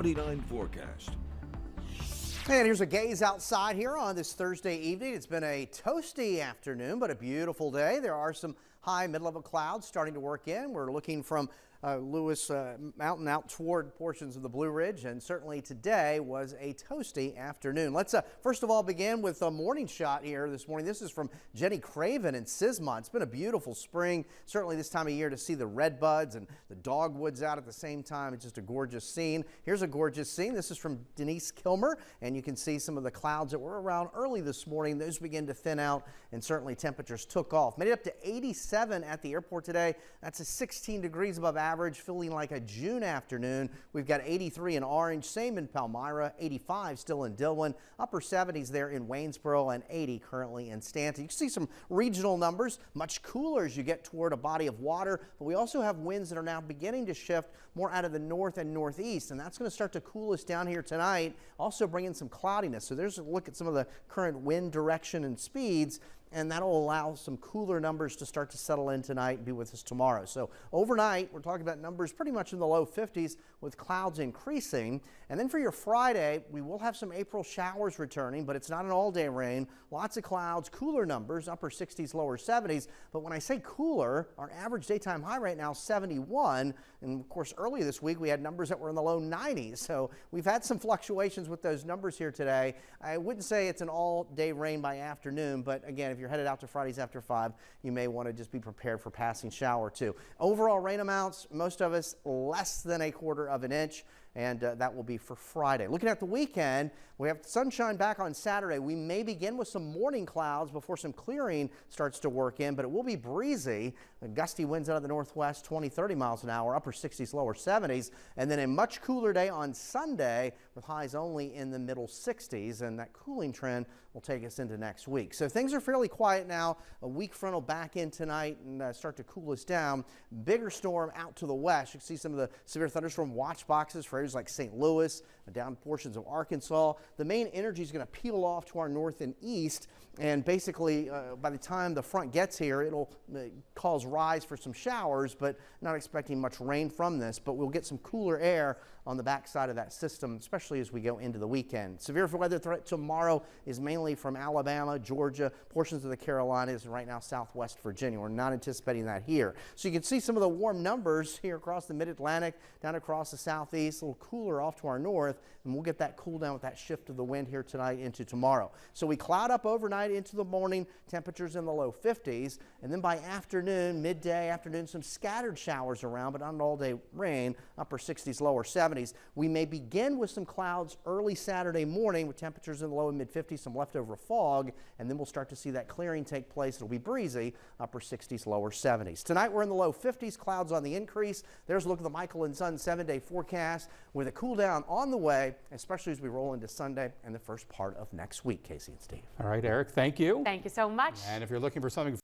29 forecast. And here's a gaze outside here on this Thursday evening. It's been a toasty afternoon, but a beautiful day. There are some high mid-level clouds starting to work in. We're looking from Lewis Mountain out toward portions of the Blue Ridge, and certainly today was a toasty afternoon. Let's first of all begin with a morning shot here this morning. This is from Jenny Craven in Sismont. It's been a beautiful spring, certainly this time of year, to see the red buds and the dogwoods out at the same time. It's just a gorgeous scene. Here's a gorgeous scene. This is from Denise Kilmer, and you can see some of the clouds that were around early this morning. Those begin to thin out, and certainly temperatures took off. Made it up to 87 at the airport today. That's a 16 degrees above average, feeling like a June afternoon. We've got 83 in Orange, same in Palmyra, 85 still in Dillon, upper 70s there in Waynesboro, and 80 currently in Stanton. You can see some regional numbers, much cooler as you get toward a body of water, but we also have winds that are now beginning to shift more out of the north and northeast, and that's going to start to cool us down here tonight, also bringing some cloudiness. So there's a look at some of the current wind direction and speeds, and that'll allow some cooler numbers to start to settle in tonight and be with us tomorrow. So overnight, we're talking about numbers pretty much in the low 50s with clouds increasing. And then for your Friday, we will have some April showers returning, but it's not an all-day rain. Lots of clouds, cooler numbers, upper 60s, lower 70s. But when I say cooler, our average daytime high right now is 71. And of course, earlier this week, we had numbers that were in the low 90s. So we've had some fluctuations with those numbers here today. I wouldn't say it's an all-day rain by afternoon, but again, if you're headed out to Fridays after 5, you may want to just be prepared for passing shower too. Overall rain amounts, most of us less than a quarter of an inch, and that will be for Friday. Looking at the weekend, we have sunshine back on Saturday. We may begin with some morning clouds before some clearing starts to work in, but it will be breezy. Gusty winds out of the northwest, 20-30 miles an hour, upper 60s, lower 70s, and then a much cooler day on Sunday with highs only in the middle 60s, and that cooling trend will take us into next week. So things are fairly quiet now. A weak front will back in tonight and start to cool us down. Bigger storm out to the west. You can see some of the severe thunderstorm watch boxes for areas like St. Louis, down portions of Arkansas. The main energy is going to peel off to our north and east, and basically by the time the front gets here, it'll cause rise for some showers, but not expecting much rain from this. But we'll get some cooler air on the backside of that system, especially as we go into the weekend. Severe weather threat tomorrow is mainly from Alabama, Georgia, portions of the Carolinas, and right now southwest Virginia. We're not anticipating that here. So you can see some of the warm numbers here across the mid-Atlantic, down across the southeast, a little cooler off to our north, and we'll get that cool down with that shift of the wind here tonight into tomorrow. So we cloud up overnight into the morning, temperatures in the low 50s, and then by afternoon, midday afternoon, some scattered showers around, but not an all-day rain, upper 60s, lower 70s. We may begin with some clouds early Saturday morning with temperatures in the low and mid 50s, some leftover fog, and then we'll start to see that clearing take place. It'll be breezy, upper 60s, lower 70s. Tonight we're in the low 50s, clouds on the increase. There's a look at the Michael and Son 7-day forecast with a cool down on the way, especially as we roll into Sunday and the first part of next week. Casey and Steve. All right, Eric, thank you. Thank you so much. And if you're looking for something